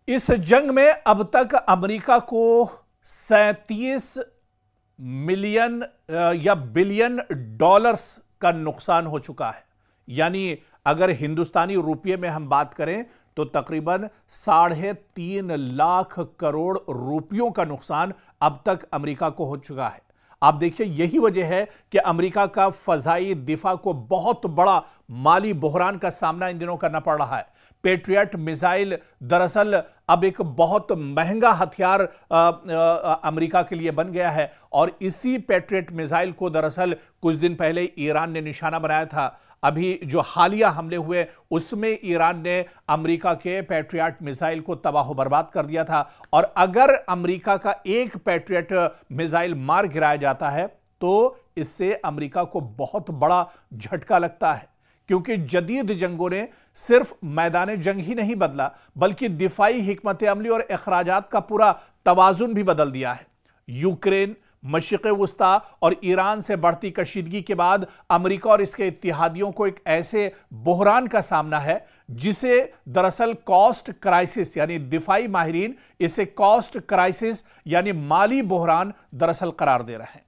इस जंग में अब तक अमेरिका को 37 मिलियन या बिलियन डॉलर्स का नुकसान हो चुका है। यानी अगर हिंदुस्तानी रुपये में हम बात करें तो तकरीबन 3.5 लाख करोड़ रुपयों का नुकसान अब तक अमेरिका को हो चुका है। आप देखिए, यही वजह है कि अमेरिका का फजाई दिफा को बहुत बड़ा माली बहरान का सामना इन दिनों करना पड़ रहा है। पेट्रियट मिसाइल दरअसल अब एक बहुत महंगा हथियार अमेरिका के लिए बन गया है और इसी पेट्रियट मिसाइल को दरअसल कुछ दिन पहले ईरान ने निशाना बनाया था। अभी जो हालिया हमले हुए उसमें ईरान ने अमेरिका के पेट्रियट मिसाइल को तबाह बर्बाद कर दिया था और अगर अमेरिका का एक पेट्रियट मिसाइल मार गिराया जाता है तो इससे अमेरिका को बहुत बड़ा झटका लगता है, क्योंकि जदीद जंगों ने सिर्फ मैदान जंग ही नहीं बदला बल्कि दिफाई हिकमत अमली और अखराजात का पूरा तवाजुन भी बदल दिया है। यूक्रेन, मशरिक़ वुस्ता और ईरान से बढ़ती कशीदगी के बाद अमेरिका और इसके इत्तेहादियों को एक ऐसे बहरान का सामना है जिसे दरअसल कॉस्ट क्राइसिस, यानी दिफाई माहिरीन इसे कॉस्ट क्राइसिस यानी माली बहरान दरअसल करार दे रहे हैं।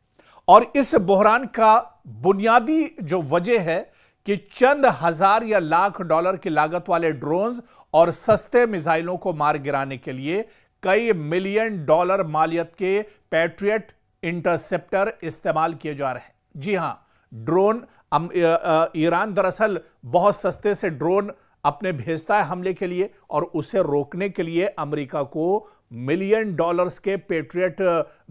और इस बहरान का बुनियादी जो वजह है कि चंद हजार या लाख डॉलर की लागत वाले ड्रोन्स और सस्ते मिसाइलों को मार गिराने के लिए कई मिलियन डॉलर मालियत के पैट्रियट इंटरसेप्टर इस्तेमाल किए जा रहे हैं। जी हां, ड्रोन ईरान दरअसल बहुत सस्ते से ड्रोन अपने भेजता है हमले के लिए और उसे रोकने के लिए अमेरिका को मिलियन डॉलर्स के पेट्रियट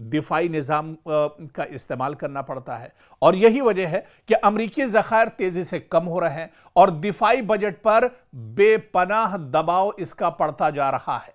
दिफाई निजाम का इस्तेमाल करना पड़ता है। और यही वजह है कि अमेरिकी ज़खायर तेजी से कम हो रहे हैं और दिफाई बजट पर बेपनाह दबाव इसका पड़ता जा रहा है।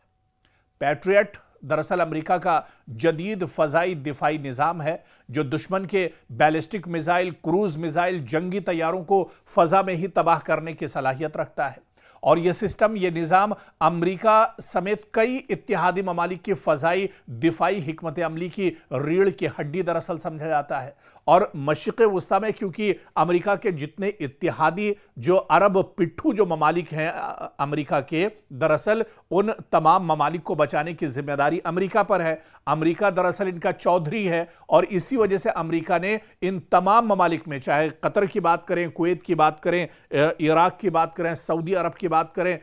पैट्रियट दरअसल अमेरिका का जदीद फजाई दिफाई निजाम है जो दुश्मन के बैलिस्टिक मिसाइल, क्रूज मिसाइल, जंगी तैयारों को फजा में ही तबाह करने की सलाहियत रखता है। और यह सिस्टम, यह निजाम अमेरिका समेत कई इत्तेहादी ममालिक की फजाई दिफाई हिकमत अमली की रीढ़ की हड्डी दरअसल समझा जाता है। और मशरिक़ वुस्ता में क्योंकि अमेरिका के जितने इत्तेहादी जो अरब पिट्ठू जो ममालिक हैं अमेरिका के, दरअसल उन तमाम ममालिक को बचाने की जिम्मेदारी अमेरिका पर है। अमेरिका दरअसल इनका चौधरी है और इसी वजह से अमेरिका ने इन तमाम ममालिक में, चाहे कतर की बात करें, कुवैत की बात करें, इराक की बात करें, सऊदी अरब की बात करें,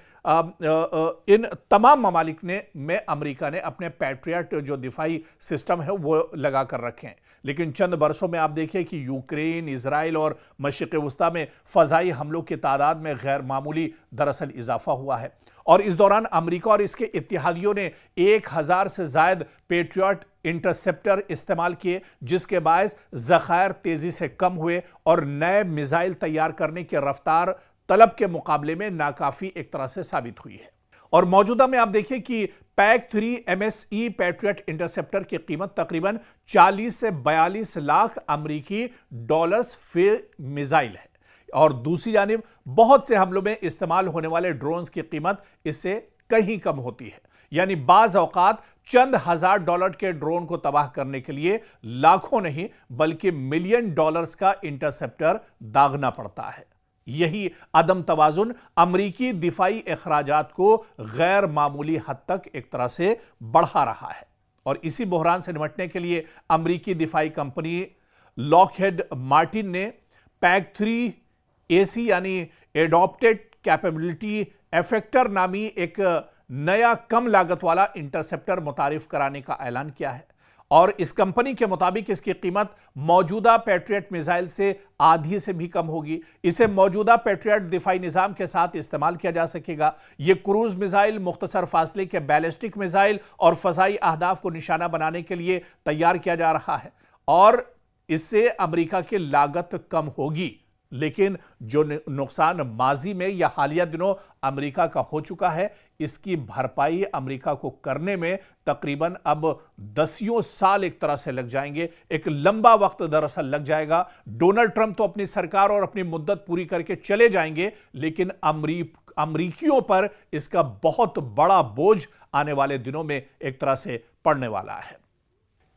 इन तमाम ममालिक में अमेरिका ने अपने पैट्रियट जो दिफाई सिस्टम है वो लगा कर रखे हैं। लेकिन चंद बरसों में आप देखिए कि यूक्रेन, इजराइल और मशरिक़ वुस्ता में फ़ज़ाई हमलों की तादाद में गैर मामूली दरअसल इजाफा हुआ है। और इस दौरान अमेरिका और इसके इत्तेहादियों ने 1000 से ज़ायद पेट्रियट इंटरसेप्टर इस्तेमाल किए, जिसके बायस ज़खायर तेज़ी से कम हुए और नए मिसाइल तैयार करने की रफ्तार तलब के मुकाबले में नाकाफी एक तरह से साबित हुई है। और मौजूदा में आप देखिए कि PAC-3 MSE पैट्रियट इंटरसेप्टर की कीमत तकरीबन 40 से 42 लाख अमेरिकी डॉलर्स फी मिसाइल है और दूसरी जानिब बहुत से हमलों में इस्तेमाल होने वाले ड्रोन्स की कीमत इससे कहीं कम होती है। यानी बाज औकात चंद हजार डॉलर के ड्रोन को तबाह करने के लिए लाखों नहीं बल्कि मिलियन डॉलर्स का इंटरसेप्टर दागना पड़ता है। यही अदम तवाजुन अमरीकी दिफाई अखराजात को गैर मामूली हद तक एक तरह से बढ़ा रहा है। और इसी बहरान से निपटने के लिए अमरीकी दिफाई कंपनी लॉकहीड मार्टिन ने PAC-3 AC यानी एडॉप्टेड कैपेबिलिटी इफेक्टर नामी एक नया कम लागत वाला इंटरसेप्टर मुतारिफ कराने का ऐलान किया है। और इस कंपनी के मुताबिक इसकी कीमत मौजूदा पैट्रियट मिसाइल से आधी से भी कम होगी। इसे मौजूदा पैट्रियट दिफाई निजाम के साथ इस्तेमाल किया जा सकेगा। यह क्रूज मिसाइल, मुख्तसर फासले के बैलिस्टिक मिसाइल और फजाई अहदाफ को निशाना बनाने के लिए तैयार किया जा रहा है और इससे अमेरिका की लागत कम होगी। लेकिन जो नुकसान माजी में या हालिया दिनों अमेरिका का हो चुका है, इसकी भरपाई अमेरिका को करने में तकरीबन अब 10 साल एक तरह से लग जाएंगे। एक लंबा वक्त दरअसल लग जाएगा। डोनाल्ड ट्रंप तो अपनी सरकार और अपनी मुद्दत पूरी करके चले जाएंगे, लेकिन अमरीकियों पर इसका बहुत बड़ा बोझ आने वाले दिनों में एक तरह से पड़ने वाला है।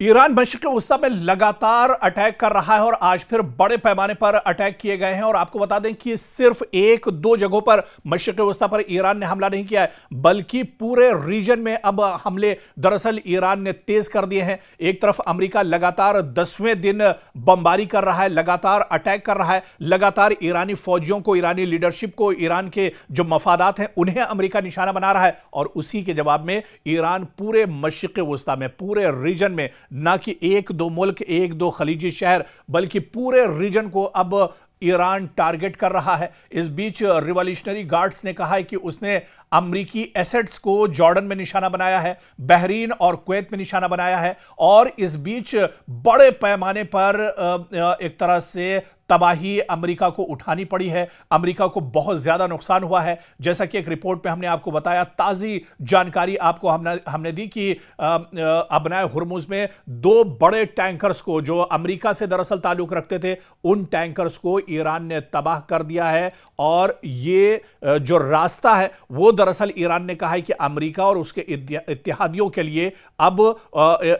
ईरान मशरिक़ वस्ता में लगातार अटैक कर रहा है और आज फिर बड़े पैमाने पर अटैक किए गए हैं। और आपको बता दें कि सिर्फ एक दो जगहों पर मशरिक़ वस्ता पर ईरान ने हमला नहीं किया है, बल्कि पूरे रीजन में अब हमले दरअसल ईरान ने तेज कर दिए हैं। एक तरफ अमेरिका लगातार 10वें दिन बमबारी कर रहा है, लगातार अटैक कर रहा है, लगातार ईरानी फौजियों को, ईरानी लीडरशिप को, ईरान के जो मफादात हैं उन्हें अमेरिका निशाना बना रहा है। और उसी के जवाब में ईरान पूरे मशरिक़ वस्ता में, पूरे रीजन में, ना कि एक दो मुल्क, एक दो खलीजी शहर, बल्कि पूरे रीजन को अब ईरान टारगेट कर रहा है। इस बीच रिवॉल्यूशनरी गार्ड्स ने कहा है कि उसने अमरीकी एसेट्स को जॉर्डन में निशाना बनाया है, बहरीन और कुवैत में निशाना बनाया है। और इस बीच बड़े पैमाने पर एक तरह से तबाही अमेरिका को उठानी पड़ी है। अमेरिका को बहुत ज्यादा नुकसान हुआ है। जैसा कि एक रिपोर्ट में हमने आपको बताया, ताजी जानकारी आपको हमने दी कि अबनाए हुर्मुज में दो बड़े टैंकर्स को, जो अमेरिका से दरअसल ताल्लुक रखते थे, उन टैंकर्स को ईरान ने तबाह कर दिया है। और ये जो रास्ता है वो दरअसल ईरान ने कहा है कि अमेरिका और उसके इत्तेहादियों के लिए अब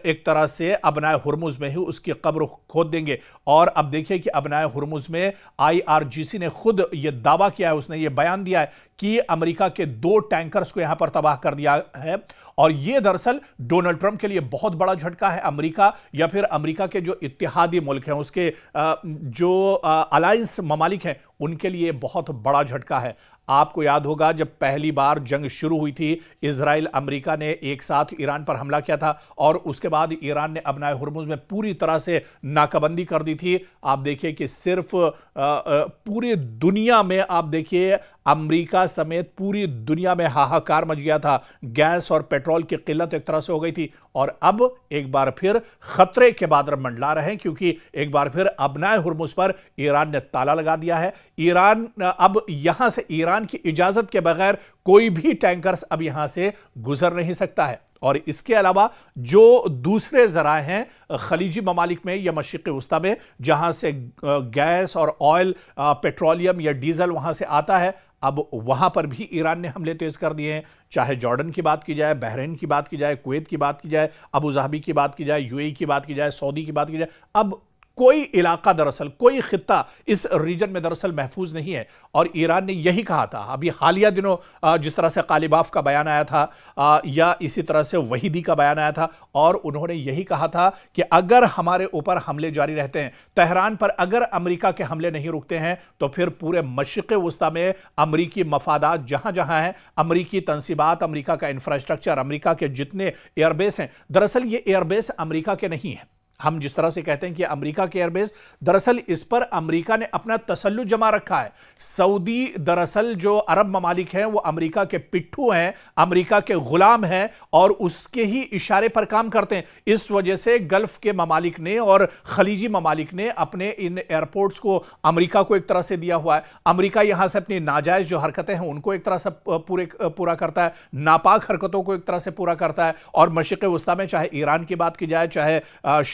एक तरह से अबनाए हुर्मुज में ही उसकी कब्र खोद देंगे। और अब देखिए कि अबनाए हुर्मुज में आईआरजीसी ने खुद यह दावा किया है, उसने यह बयान दिया है कि अमेरिका के दो टैंकर्स को यहां पर तबाह कर दिया है। और यह दरअसल डोनाल्ड ट्रंप के लिए बहुत बड़ा झटका है। अमेरिका या फिर अमेरिका के जो इत्तेहादी मुल्क हैं, उसके जो अलायंस ममालिक हैं, उनके लिए बहुत बड़ा झटका है। आपको याद होगा जब पहली बार जंग शुरू हुई थी, इजराइल अमेरिका ने एक साथ ईरान पर हमला किया था और उसके बाद ईरान ने अबनाए हुर्मुज में पूरी तरह से नाकाबंदी कर दी थी। आप देखिए कि सिर्फ पूरी दुनिया में, आप देखिए अमेरिका समेत पूरी दुनिया में हाहाकार मच गया था। गैस और पेट्रोल की किल्लत एक तरह से हो गई थी। और अब एक बार फिर खतरे के बादल मंडला रहे हैं, क्योंकि एक बार फिर अबनाए हुर्मुज पर ईरान ने ताला लगा दिया है। ईरान अब यहां से, ईरान की इजाजत के बगैर कोई भी टैंकर्स अब यहां से गुजर नहीं सकता है। और इसके अलावा जो दूसरे जराए हैं खलीजी ममालिक में या मशरिक़ वस्ता में, जहां से गैस और ऑयल, पेट्रोलियम या डीजल वहां से आता है, अब वहां पर भी ईरान ने हमले तेज कर दिए हैं। चाहे जॉर्डन की बात की जाए, बहरीन की बात की जाए, कुवैत की बात की जाए, अबू धाबी की बात की जाए, यूएई की बात की जाए, सऊदी की बात की जाए, अब कोई इलाका दरअसल, कोई खित्ता इस रीजन में दरअसल महफूज नहीं है। और ईरान ने यही कहा था अभी हालिया दिनों, जिस तरह से कालिबाफ का बयान आया था या इसी तरह से वहीदी का बयान आया था, और उन्होंने यही कहा था कि अगर हमारे ऊपर हमले जारी रहते हैं, तेहरान पर अगर अमेरिका के हमले नहीं रुकते हैं, तो फिर पूरे मशरिक़ वस्ता में अमरीकी मफादात जहां जहां हैं, अमरीकी तंसीबात, अमरीका का इंफ्रास्ट्रक्चर, अमरीका के जितने एयरबेस हैं, दरअसल ये एयरबेस अमरीका के नहीं हैं। हम जिस तरह से कहते हैं कि अमेरिका के एयरबेस, दरअसल इस पर अमेरिका ने अपना तसल्लुत जमा रखा है। सऊदी दरअसल जो अरब ममालिक हैं वो अमेरिका के पिट्ठू हैं, अमेरिका के गुलाम हैं और उसके ही इशारे पर काम करते हैं। इस वजह से गल्फ के ममालिक ने और खलीजी ममालिक ने अपने इन एयरपोर्ट्स को अमेरिका को एक तरह से दिया हुआ है। अमेरिका यहां से अपनी नाजायज जो हरकतें हैं उनको एक तरह से पूरा करता है, नापाक हरकतों को एक तरह से पूरा करता है। और मशरिक़ वस्ता में चाहे ईरान की बात की जाए, चाहे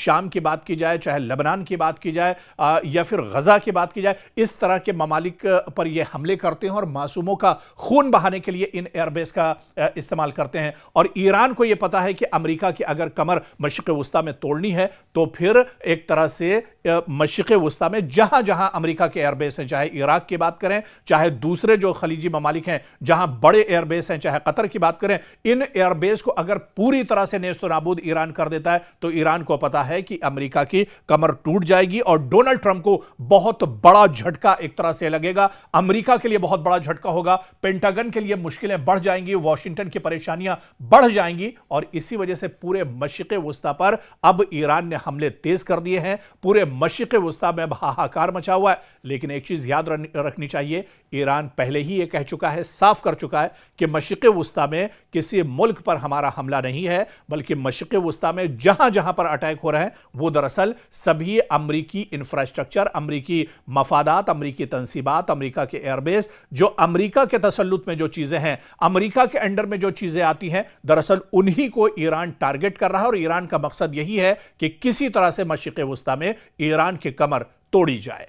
शाम की बात की जाए, चाहे लेबनान की बात की जाए या फिर गजा की बात की जाए, इस तरह के ममालिक पर ये हमले करते हैं और मासूमों का खून बहाने के लिए इन एयरबेस का इस्तेमाल करते हैं। और ईरान को यह पता है कि अमेरिका की अगर कमर मशरिक़ वस्ता में तोड़नी है, तो फिर एक तरह से मशरिक़ वस्ता में जहां जहां अमेरिका के एयरबेस हैं, चाहे इराक की बात करें, चाहे दूसरे जो खलीजी ममालिक हैं जहां बड़े एयरबेस हैं, चाहे कतर की बात करें, इन एयरबेस को अगर पूरी तरह से नेस्त नाबूद ईरान कर देता है, तो ईरान को पता है कि अमेरिका की कमर टूट जाएगी और डोनाल्ड ट्रंप को बहुत बड़ा झटका एक तरह से लगेगा। अमेरिका के लिए बहुत बड़ा झटका होगा, पेंटागन के लिए मुश्किलें बढ़ जाएंगी, वॉशिंगटन की परेशानियां बढ़ जाएंगी। और इसी वजह से पूरे मशरिक़ वस्ता पर अब ईरान ने हमले तेज कर दिए हैं। पूरे मशरिक़ वस्ता में हाहाकार मचा हुआ है। लेकिन एक चीज याद रखनी चाहिए, ईरान पहले ही यह कह चुका है, साफ कर चुका है कि मशरिक़ वस्ता में किसी मुल्क पर हमारा हमला नहीं है, बल्कि मशरिक़ वस्ता में जहां जहां पर अटैक हो रहे हैं वो दरअसल सभी अमरीकी इंफ्रास्ट्रक्चर, अमरीकी मफादात, अमरीकी तंसीबात, अमरीका के एयरबेस, जो अमरीका के तसल्लुत में जो चीजें हैं, अमरीका के अंडर में जो चीजें आती हैं, दरअसल उन्हीं को ईरान टारगेट कर रहा है। और ईरान का मकसद यही है कि किसी तरह से मशरिक़ वस्ता में ईरान की कमर तोड़ी जाए।